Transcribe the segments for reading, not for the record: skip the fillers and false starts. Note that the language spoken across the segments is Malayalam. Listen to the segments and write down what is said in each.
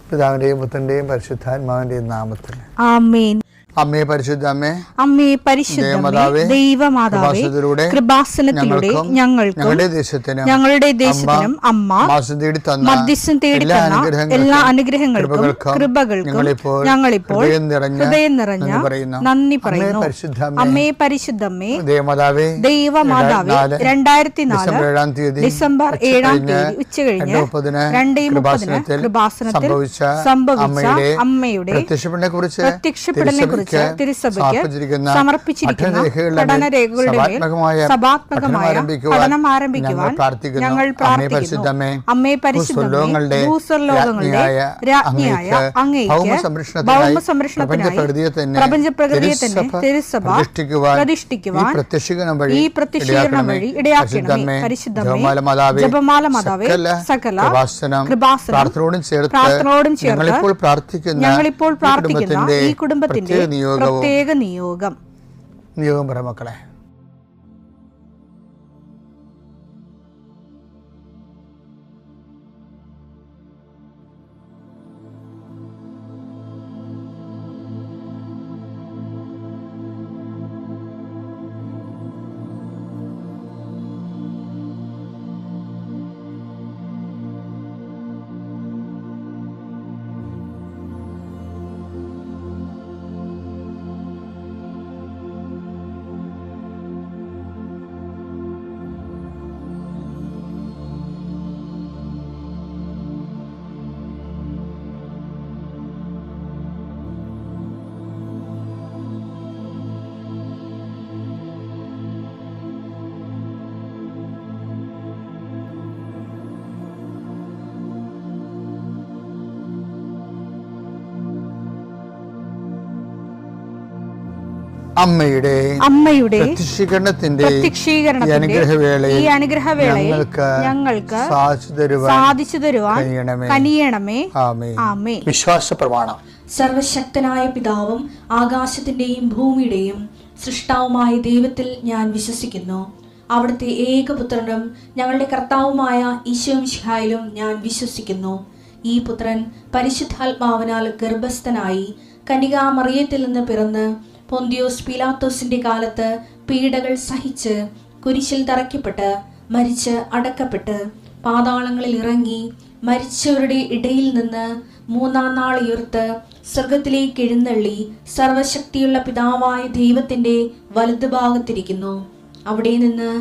പിതാവിന്റെയും പുത്രന്റെയും പരിശുദ്ധാത്മാവിന്റെയും നാമത്തിൽ ആമേൻ. അമ്മേ പരിശുദ്ധ അമ്മേ, അമ്മേ പരിശുദ്ധമേ, ദൈവമാതാവേ, കൃപാസനത്തിലൂടെ ഞങ്ങളുടെ ദേശത്തിനും അമ്മ മധ്യസ്ഥം തേടി തന്ന എല്ലാ അനുഗ്രഹങ്ങൾക്കും കൃപകൾക്കും ഞങ്ങളിപ്പോൾ ഹൃദയം നിറഞ്ഞ നന്ദി പറയുന്നു. അമ്മേ പരിശുദ്ധമേ, ദൈവമാതാവേ, 2004 ഡിസംബർ 7 ഉച്ചകഴിഞ്ഞ് 2:30 കൃപാസനത്തിൽ സംഭവിച്ച അമ്മയുടെ പ്രത്യക്ഷപ്പെടലിനെ കുറിച്ച് തിരുസഭയ്ക്ക് സമർപ്പിച്ചിരിക്കുന്ന പഠനരേഖകളുടെ സഭാത്മകമായ പഠനം ആരംഭിക്കുവാൻ ഞങ്ങൾ പ്രാർത്ഥിക്കുന്നു. അമ്മേ പരിശുദ്ധമേ, ഭൂസ്വർലോകങ്ങളുടെ രാജ്ഞിയായ അങ്ങേയ്ക്ക് ഭൗമ സംരക്ഷണത്തിനായി പ്രപഞ്ചപ്രകൃതിയെ തന്നെ തിരുസഭ പ്രതിഷ്ഠിക്കുവാൻ ഈ പ്രത്യക്ഷീകരണം വഴി ഇടയാക്കണമേ. പരിശുദ്ധമേ, ജപമാല മാതാവേ, സകല കൃപാസനം പ്രാർത്ഥനയോടും ചേർത്ത് ഞങ്ങളിപ്പോൾ പ്രാർത്ഥിക്കുന്ന ഈ കുടുംബത്തിന്റെ പ്രത്യേക നിയോഗം പറ മക്കളെ. അമ്മയുടെ പ്രത്യക്ഷീകരണത്തിന്റെ ഈ അനുഗ്രഹവേളയിൽ ഞങ്ങൾക്ക് സാധിച്ചു തരുവാൻ കനിയണമേ. ആമേൻ. വിശ്വാസ പ്രമാണം. സർവശക്തനായ പിതാവും ആകാശത്തിന്റെയും ഭൂമിയുടെയും സൃഷ്ടാവുമായ ദൈവത്തിൽ ഞാൻ വിശ്വസിക്കുന്നു. അവിടുത്തെ ഏകപുത്രനും ഞങ്ങളുടെ കർത്താവുമായ ഈശോമിശിഹായിലും ഞാൻ വിശ്വസിക്കുന്നു. ഈ പുത്രൻ പരിശുദ്ധാത്മാവിനാൽ ഗർഭസ്ഥനായി കന്യകാമറിയത്തിൽ നിന്ന് പിറന്ന് പൊന്തിയോസ് പീലാത്തോസിന്റെ കാലത്ത് പീഡകൾ സഹിച്ച് കുരിശിൽ തറയ്ക്കപ്പെട്ട് മരിച്ച് അടക്കപ്പെട്ട് പാതാളങ്ങളിൽ ഇറങ്ങി മരിച്ചവരുടെ ഇടയിൽ നിന്ന് 3-ാം നാൾ ഉയർത്ത് സ്വർഗത്തിലേക്ക് എഴുന്നള്ളി സർവശക്തിയുള്ള പിതാവായ ദൈവത്തിന്റെ വലതുഭാഗത്തിരിക്കുന്നു. അവിടെ നിന്ന്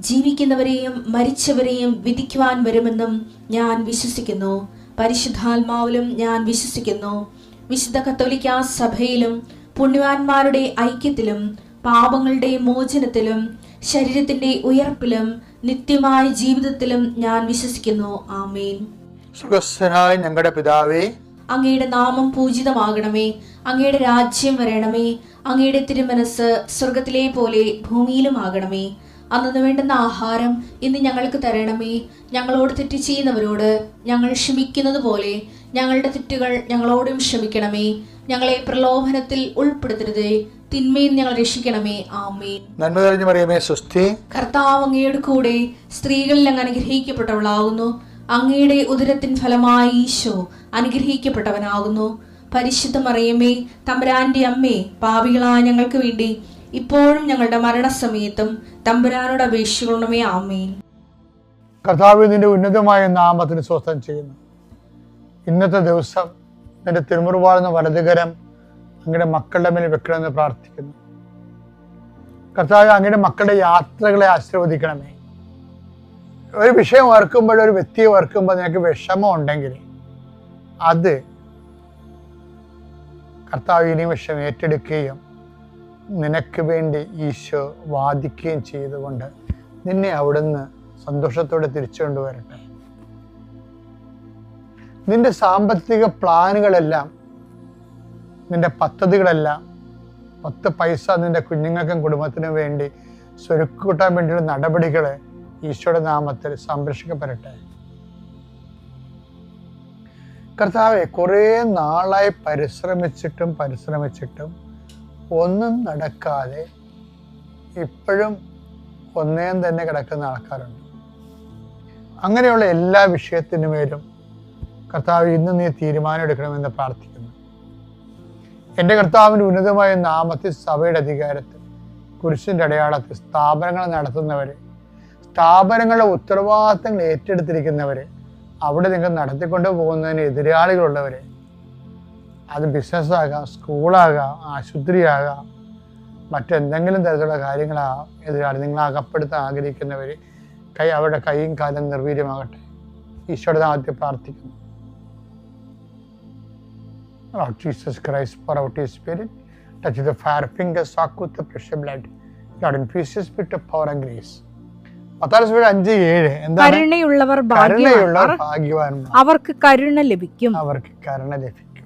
ജീവിക്കുന്നവരെയും മരിച്ചവരെയും വിധിക്കുവാൻ വരുമെന്നും ഞാൻ വിശ്വസിക്കുന്നു. പരിശുദ്ധാത്മാവിലും ഞാൻ വിശ്വസിക്കുന്നു. വിശുദ്ധ കത്തോലിക്കാ സഭയിലും പുണ്യവാന്മാരുടെ ഐക്യത്തിലും പാപങ്ങളുടെ മോചനത്തിലും ശരീരത്തിന്റെ ഉയർപ്പിലും നിത്യമായ ജീവിതത്തിലും ഞാൻ വിശ്വസിക്കുന്നു. ആമേൻ. സ്വർഗ്ഗസ്ഥനായ ഞങ്ങളുടെ പിതാവേ, അങ്ങയുടെ നാമം പൂജിതമാകണമേ. അങ്ങയുടെ രാജ്യം വരണമേ. അങ്ങയുടെ തിരുമനസ് സ്വർഗത്തിലെ പോലെ ഭൂമിയിലും ആകണമേ. അന്നു വേണ്ടുന്ന ആഹാരം ഇന്ന് ഞങ്ങൾക്ക് തരണമേ. ഞങ്ങളോട് തെറ്റ് ചെയ്യുന്നവരോട് ഞങ്ങൾ ക്ഷമിക്കുന്നത് പോലെ ഞങ്ങളുടെ തെറ്റുകൾ ഞങ്ങളോടും ക്ഷമിക്കണമേ. ഞങ്ങളെ പ്രലോഭനത്തിൽ ഉൾപ്പെടുത്തരുതേ, തിന്മയിൽ ഞങ്ങൾ രക്ഷിക്കണമേ. ആമേൻ. നന്മ നിറഞ്ഞ മറിയമേ, സ്വസ്തി. കർത്താവ് അങ്ങയുടെ കൂടെ സ്ത്രീകളിൽ അങ്ങ് അനുഗ്രഹിക്കപ്പെട്ടവളാകുന്നു. അങ്ങയുടെ ഉദരത്തിൻ ഫലമായി ഈശോ അനുഗ്രഹിക്കപ്പെട്ടവനാകുന്നു. പരിശുദ്ധ മറിയമേ, തമ്പുരാന്റെ അമ്മേ, പാപികളായ ഞങ്ങൾക്ക് വേണ്ടി ഇപ്പോഴും ഞങ്ങളുടെ മരണസമയത്തും തമ്പുരാനോട് അപേക്ഷിക്കണമേ. ആമേൻ. കർത്താവ് നിന്റെ ഉന്നതമായ നാമത്തിന് സ്വസ്ഥം ചെയ്യുന്നു. ഇന്നത്തെ ദിവസം നിന്റെ തിരുമുറുവാളുന്ന വലതുകരം അങ്ങയുടെ മക്കളുടെ മേൽ വെക്കണമെന്ന് പ്രാർത്ഥിക്കുന്നു. കർത്താവ് അങ്ങയുടെ മക്കളുടെ യാത്രകളെ ആശീർവദിക്കണമേ. ഒരു വിഷയം ഓർക്കുമ്പോൾ, ഒരു വ്യക്തിയെ ഓർക്കുമ്പോൾ നിനക്ക് വിഷമം ഉണ്ടെങ്കിൽ അത് കർത്താവ് ഈ നിമിഷം ഏറ്റെടുക്കുകയും നിനക്ക് വേണ്ടി ഈശോ വാദിക്കുകയും ചെയ്തുകൊണ്ട് നിന്നെ അവിടുന്ന് സന്തോഷത്തോടെ തിരിച്ചു കൊണ്ടുവരട്ടെ. നിന്റെ സാമ്പത്തിക പ്ലാനുകളെല്ലാം, നിന്റെ പദ്ധതികളെല്ലാം, 10 പൈസ നിന്റെ കുഞ്ഞുങ്ങൾക്കും കുടുംബത്തിനും വേണ്ടി സ്വരുക്കൂട്ടാൻ വേണ്ടിയുള്ള നടപടികൾ ഈശോയുടെ നാമത്തിൽ സംരക്ഷിക്കപ്പെടട്ടെ. കർത്താവെ, കുറേ നാളായി പരിശ്രമിച്ചിട്ടും ഒന്നും നടക്കാതെ ഇപ്പോഴും ഒന്നേം തന്നെ കിടക്കുന്ന ആൾക്കാരുണ്ട്. അങ്ങനെയുള്ള എല്ലാ വിഷയത്തിനുമേലും കർത്താവ് ഇന്ന് നീ തീരുമാനം എടുക്കണമെന്ന് പ്രാർത്ഥിക്കുന്നു. എൻ്റെ കർത്താവിൻ്റെ ഉന്നതമായ നാമത്തിൽ സഭയുടെ അധികാരത്തിൽ കുരിശിൻ്റെ അടയാളത്തിൽ സ്ഥാപനങ്ങൾ നടത്തുന്നവരെ, സ്ഥാപനങ്ങളുടെ ഉത്തരവാദിത്തങ്ങൾ ഏറ്റെടുത്തിരിക്കുന്നവരെ, അവിടെ നിങ്ങൾ നടത്തിക്കൊണ്ട് പോകുന്നതിന് എതിരാളികളുള്ളവരെ, അത് ബിസിനസ്സാകാം, സ്കൂളാകാം, ആശുപത്രിയാകാം, മറ്റെന്തെങ്കിലും തരത്തിലുള്ള കാര്യങ്ങളാകാം, എതിരാളി നിങ്ങൾ അകപ്പെടുത്താൻ ആഗ്രഹിക്കുന്നവർ അവരുടെ കൈയും കാലം നിർവീര്യമാകട്ടെ. ഈശോയുടെ നാമത്തിൽ പ്രാർത്ഥിക്കുന്നു. Lord Jesus Christ, pour out His Spirit, touch the fire fingers, soak with the precious blood. Lord, infuse His Spirit of power and grace. Matthew 5:7 എന്താണ്? കരുണയുള്ളവർ ഭാഗ്യവാന്മാർ, അവർക്ക് കരുണ ലഭിക്കും. അവർക്ക് കരുണ ലഭിക്കും.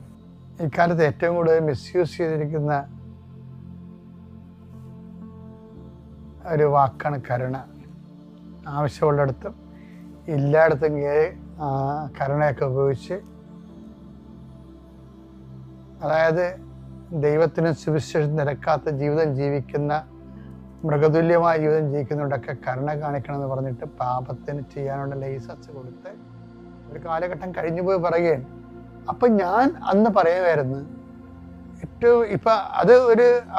ഇക്കാലത്ത് ഏറ്റവും കൂടുതൽ മിസ്യൂസ് ചെയ്തിരിക്കുന്ന ഒരു വാക്കാണ് കരുണ. ആവശ്യമുള്ളിടത്തും എല്ലായിടത്തും കരുണയൊക്കെ ഉപയോഗിച്ച്, അതായത് ദൈവത്തിനും സുവിശേഷം നിരക്കാത്ത ജീവിതം ജീവിക്കുന്ന, മൃഗതുല്യമായ ജീവിതം ജീവിക്കുന്നവരോടൊക്കെ കരുണ കാണിക്കണമെന്ന് പറഞ്ഞിട്ട് പാപത്തിന് ചെയ്യാനുള്ള ലൈസൻസ് കൊടുത്ത് ഒരു കാലഘട്ടം കഴിഞ്ഞു പോയി പറയുകയാണ്. അപ്പം ഞാൻ അന്ന് പറയുമായിരുന്നു, ഏറ്റവും ഇപ്പം അത്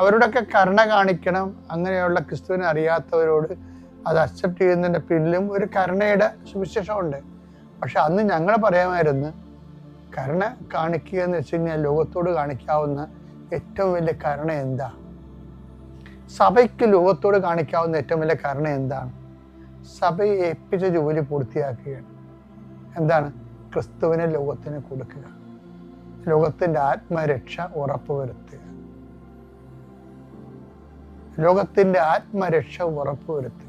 അവരോടൊക്കെ കരുണ കാണിക്കണം, അങ്ങനെയുള്ള ക്രിസ്തുവിനെ അറിയാത്തവരോട് അത് അക്സെപ്റ്റ് ചെയ്യുന്നതിൻ്റെ പിന്നിലും ഒരു കരുണയുടെ സുവിശേഷമുണ്ട്. പക്ഷെ അന്ന് ഞങ്ങൾ പറയാമായിരുന്നു, കരുണ കാണിക്കുക എന്ന് വെച്ച് കഴിഞ്ഞാൽ ലോകത്തോട് കാണിക്കാവുന്ന ഏറ്റവും വലിയ കരുണ എന്താ? സഭയ്ക്ക് ലോകത്തോട് കാണിക്കാവുന്ന ഏറ്റവും വലിയ കരുണ എന്താണ്? സഭയെ ഏൽപ്പിച്ച ജോലി പൂർത്തിയാക്കുകയാണ്. എന്താണ്? ക്രിസ്തുവിനെ ലോകത്തിന് കൊടുക്കുക, ലോകത്തിൻ്റെ ആത്മരക്ഷ ഉറപ്പുവരുത്തുക, ലോകത്തിൻ്റെ ആത്മരക്ഷ ഉറപ്പുവരുത്തുക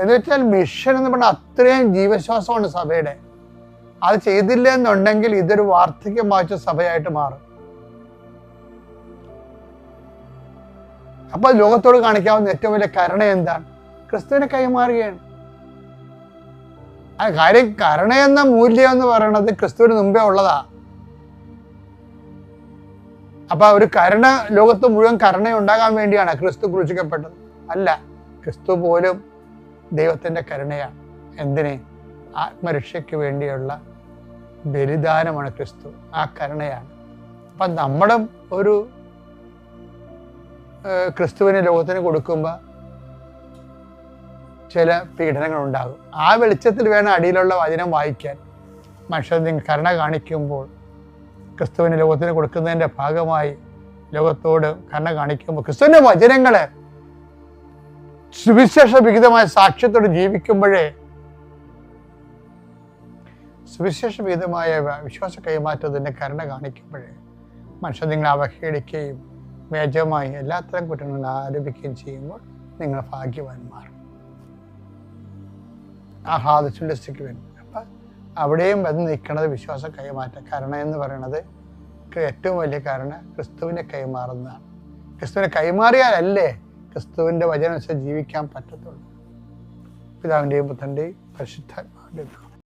എന്ന് വെച്ചാൽ മിഷൻ എന്ന് പറഞ്ഞാൽ അത്രയും ജീവശ്വാസമാണ് സഭയുടെ. അത് ചെയ്തില്ല എന്നുണ്ടെങ്കിൽ ഇതൊരു വാർദ്ധക്യം വായിച്ച സഭയായിട്ട് മാറും. അപ്പൊ ലോകത്തോട് കാണിക്കാവുന്ന ഏറ്റവും വലിയ കരുണ എന്താണ്? ക്രിസ്തുവിനെ കൈമാറുകയാണ്. ആ കാര്യം, കരുണ എന്ന മൂല്യം എന്ന് പറയുന്നത് ക്രിസ്തുവിന് മുമ്പേ ഉള്ളതാ. അപ്പൊ ഒരു കരുണ, ലോകത്ത് മുഴുവൻ കരുണ ഉണ്ടാകാൻ വേണ്ടിയാണ് ക്രിസ്തു ക്രൂശിക്കപ്പെട്ടത്? അല്ല, ക്രിസ്തു പോലും ദൈവത്തിന്റെ കരുണയാണ്. എന്തിനെ? ആത്മരക്ഷയ്ക്ക് വേണ്ടിയുള്ള ബലിദാനമാണ് ക്രിസ്തു. ആ കരുണയാണ്. അപ്പം നമ്മുടെ ഒരു ക്രിസ്തുവിനെ ലോകത്തിന് കൊടുക്കുമ്പോൾ ചില പീഡനങ്ങൾ ഉണ്ടാകും. ആ വെളിച്ചത്തിൽ വേണം അടിയിലുള്ള വചനം വായിക്കാൻ. മനുഷ്യർ കരുണ കാണിക്കുമ്പോൾ, ക്രിസ്തുവിനെ ലോകത്തിന് കൊടുക്കുന്നതിൻ്റെ ഭാഗമായി ലോകത്തോട് കരുണ കാണിക്കുമ്പോൾ, ക്രിസ്തുവിൻ്റെ വചനങ്ങളെ സുവിശേഷ വിഹിതമായ സാക്ഷ്യത്തോട് ജീവിക്കുമ്പോഴേ, സുവിശേഷ വിഹിതമായ വിശ്വാസ കൈമാറ്റത്തിൻ്റെ കരുണ കാണിക്കുമ്പോഴേ മനുഷ്യർ നിങ്ങളെ അവഹേളിക്കുകയും വ്യാജമായി എല്ലാത്തരം കുറ്റങ്ങളും ആരോപിക്കുകയും ചെയ്യുമ്പോൾ നിങ്ങൾ ഭാഗ്യവാന്മാർ, ആഹ്ലാദിച്ചുല്ലസിക്ക് വേണ്ടി. അപ്പം അവിടെയും വന്ന് നിൽക്കുന്നത് വിശ്വാസ കൈമാറ്റം. കരുണ എന്ന് പറയുന്നത് ഏറ്റവും വലിയ കരുണ ക്രിസ്തുവിനെ കൈമാറുന്നതാണ്. ക്രിസ്തുവിനെ കൈമാറിയാലല്ലേ ക്രിസ്തുവിൻ്റെ വചനം അനുസരിച്ച് ജീവിക്കാൻ പറ്റത്തുള്ളൂ. പിതാവിൻ്റെയും പുത്രൻ്റെയും പരിശുദ്ധാത്മാവിൻ്റെയും